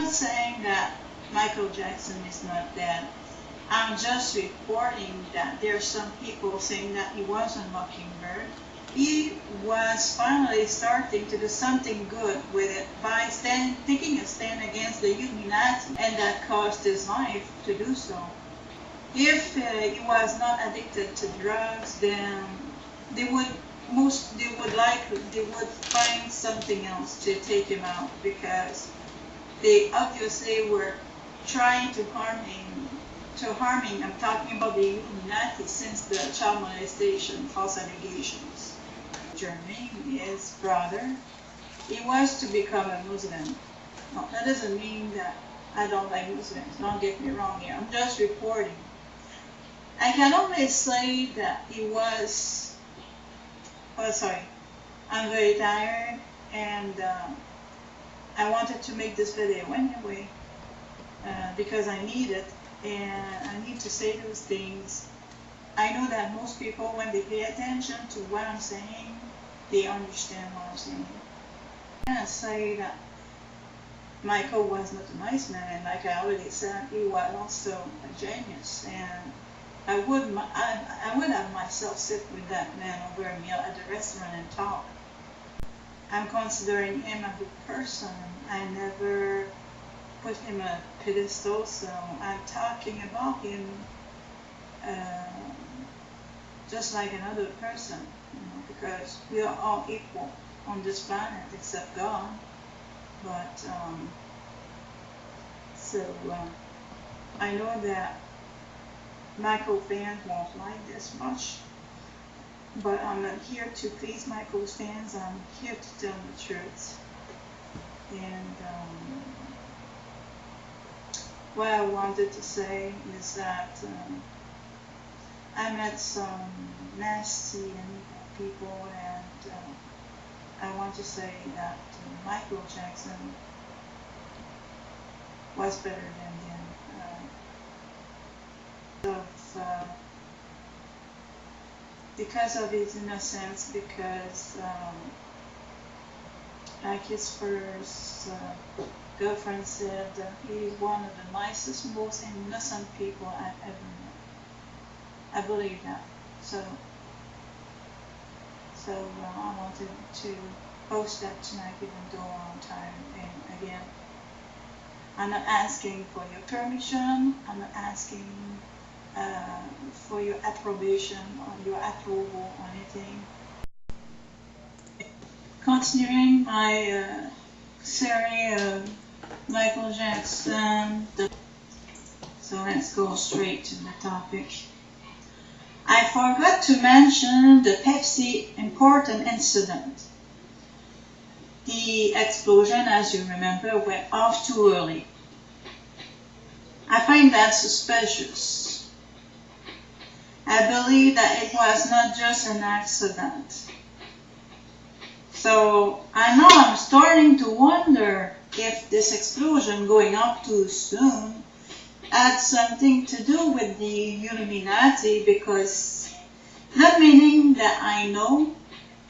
not saying that Michael Jackson is not dead. I'm just reporting that there are some people saying that he was on Mockingbird. He was finally starting to do something good with it by taking a stand against the Illuminati, and that cost his life to do so. If he was not addicted to drugs, then they would find something else to take him out, because they obviously were trying to harm him. I'm talking about the Illuminati since the child molestation false allegations. Jermaine, his brother, he was to become a Muslim. No, that doesn't mean that I don't like Muslims. Don't get me wrong here. I'm just reporting. I can only say that he was. Oh, sorry. I'm very tired, and I wanted to make this video anyway because I need it, and I need to say those things. I know that most people, when they pay attention to what I'm saying, they understand what I'm saying. I'm going to say that Michael was not a nice man, and like I already said, he was also a genius, and I would have myself sit with that man over a meal at the restaurant and talk. I'm considering him a good person. I never put him a pedestal, so I'm talking about him just like another person, because we are all equal on this planet except God. But I know that Michael fans won't like this much, but I'm not here to please Michael's fans. I'm here to tell the truth. And what I wanted to say is that I met some nasty people, and I want to say that Michael Jackson was better than them. Because of his innocence, because like his first girlfriend said, he's one of the nicest, most innocent people I've ever met. I believe that. So I wanted to post that tonight, even though I'm tired. And again, I'm not asking for your permission. I'm not asking for your approbation or your approval or anything. Continuing my series of Michael Jackson. So let's go straight to the topic. I forgot to mention the Pepsi important incident. The explosion, as you remember, went off too early. I find that suspicious. I believe that it was not just an accident. So I know I'm starting to wonder if this explosion going off too soon had something to do with the Illuminati, because not meaning that I know,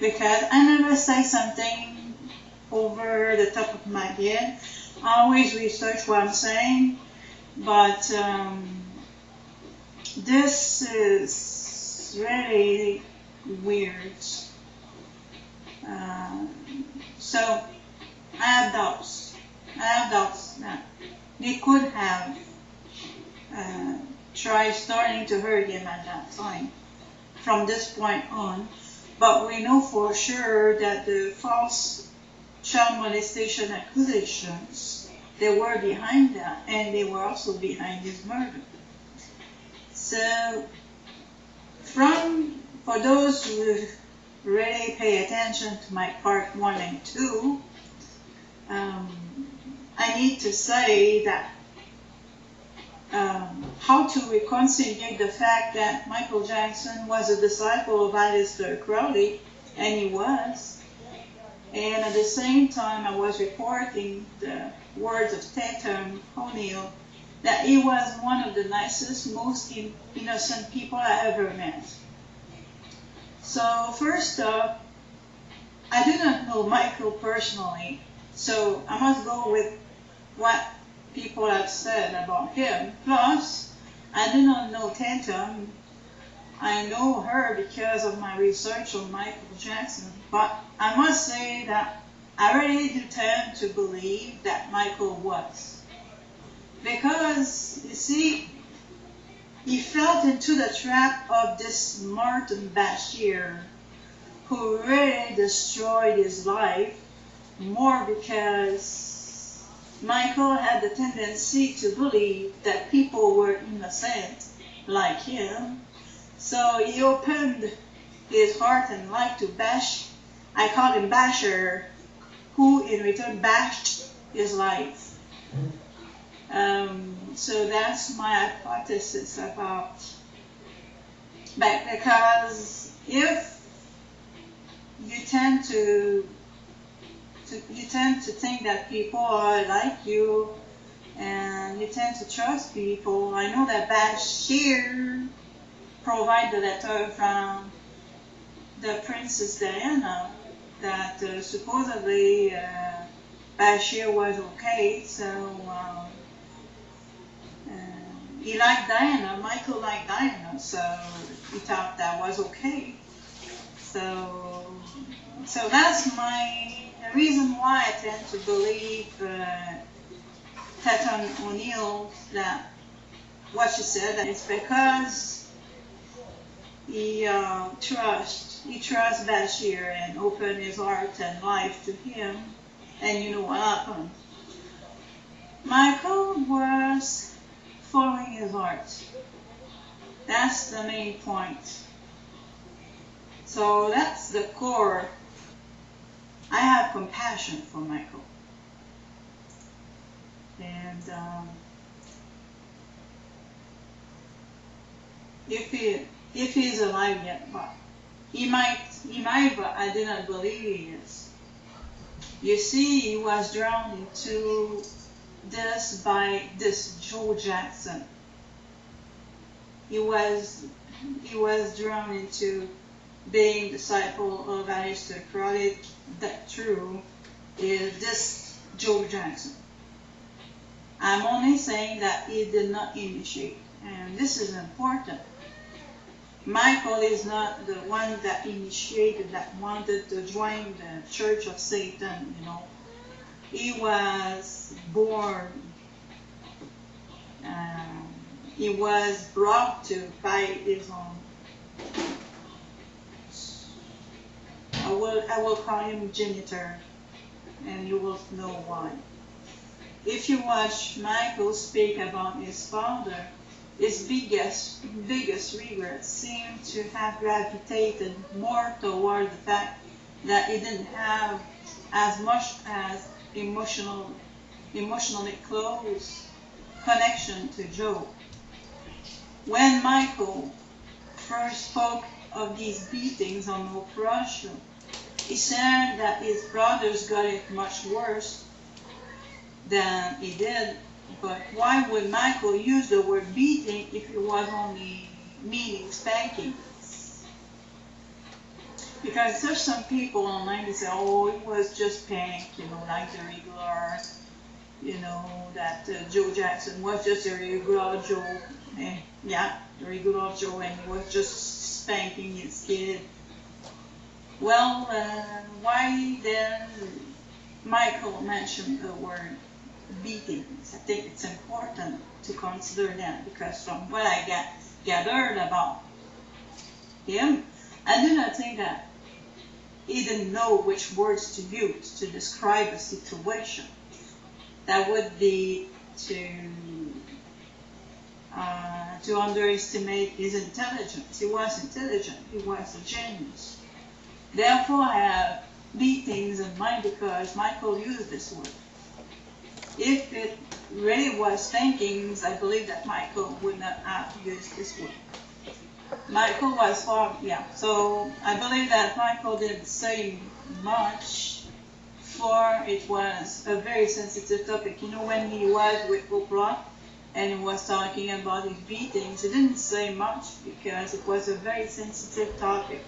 because I never say something over the top of my head. I always research what I'm saying, but this is really weird. So I have doubts. That they could have tried starting to hurt him at that time from this point on, but we know for sure that the false child molestation accusations, they were behind that, and they were also behind his murder. So for those who really pay attention to my part 1 and 2, I need to say that how to reconcile the fact that Michael Jackson was a disciple of Aleister Crowley, and he was, and at the same time I was reporting the words of Tatum O'Neill that he was one of the nicest, most innocent people I ever met. So first up, I do not know Michael personally, so I must go with what people have said about him. Plus, I do not know Tatum. I know her because of my research on Michael Jackson. But I must say that I really do tend to believe that Michael was. Because, you see, he fell into the trap of this Martin Bashir, who really destroyed his life, more because Michael had the tendency to believe that people were innocent like him. So he opened his heart and life to Bash. I call him Basher, who in return bashed his life. So that's my hypothesis about, but because if you tend to think that people are like you, and you tend to trust people. I know that Bashir provided the letter from the Princess Diana that supposedly Bashir was okay, so he liked Diana, Michael liked Diana, so he thought that was okay. So that's the reason why I tend to believe Tatum O'Neill, that what she said is because he trusts Bashir and opened his heart and life to him, and you know what happened. Michael was following his heart. That's the main point. So that's the core. I have compassion for Michael. And if he's alive yet, but he might, but I do not believe he is. You see, he was drowned into this by this Joe Jackson. He was drowned into being disciple of aristocratic, that true, is this Joe Jackson. I'm only saying that he did not initiate, and this is important. Michael is not the one that initiated, that wanted to join the Church of Satan, you know. He was born, he was brought to by his own. I will call him janitor, and you will know why. If you watch Michael speak about his father, his biggest regrets seem to have gravitated more toward the fact that he didn't have as much as emotionally close connection to Joe. When Michael first spoke of these beatings on Oprah show, he said that his brothers got it much worse than he did. But why would Michael use the word beating if it was only meaning spanking? Because there's some people online that say, oh, it was just spank, you know, like the regular, you know, that Joe Jackson was just a regular Joe. Yeah, the regular Joe, and he was just spanking his kid. Well, why then Michael mentioned the word beatings? I think it's important to consider that, because from what I gathered about him, I do not think that he didn't know which words to use to describe a situation. That would be to underestimate his intelligence. He was intelligent. He was a genius. Therefore, I have beatings in mind because Michael used this word. If it really was spankings, I believe that Michael would not have used this word. Michael was so I believe that Michael didn't say much, for it was a very sensitive topic. You know, when he was with Oprah and he was talking about his beatings, he didn't say much because it was a very sensitive topic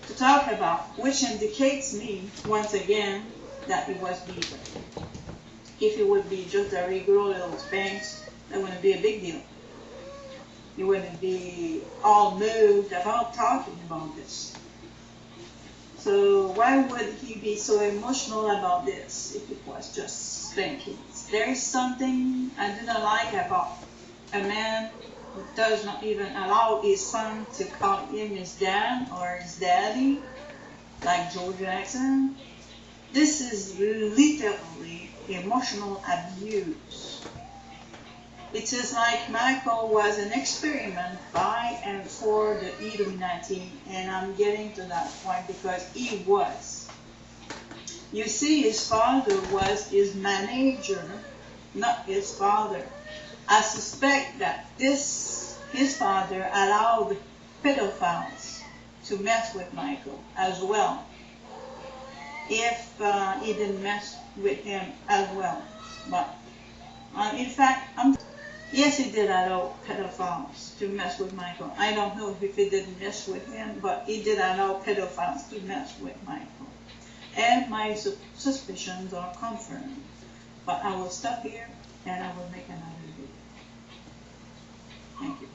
to talk about, which indicates me, once again, that he was beaten. If it would be just a regular little spanks, that wouldn't be a big deal. You wouldn't be all moved about talking about this. So why would he be so emotional about this if it was just spankings? There is something I do not like about a man who does not even allow his son to call him his dad or his daddy, like Joe Jackson. This is literally emotional abuse. It is like Michael was an experiment by and for the Illuminati, and I'm getting to that point because he was. You see, his father was his manager, not his father. I suspect that his father allowed pedophiles to mess with Michael as well, if he didn't mess with him as well. But in fact, yes, he did allow pedophiles to mess with Michael. I don't know if he didn't mess with him, but he did allow pedophiles to mess with Michael. And my suspicions are confirmed. But I will stop here and I will make another video. Thank you.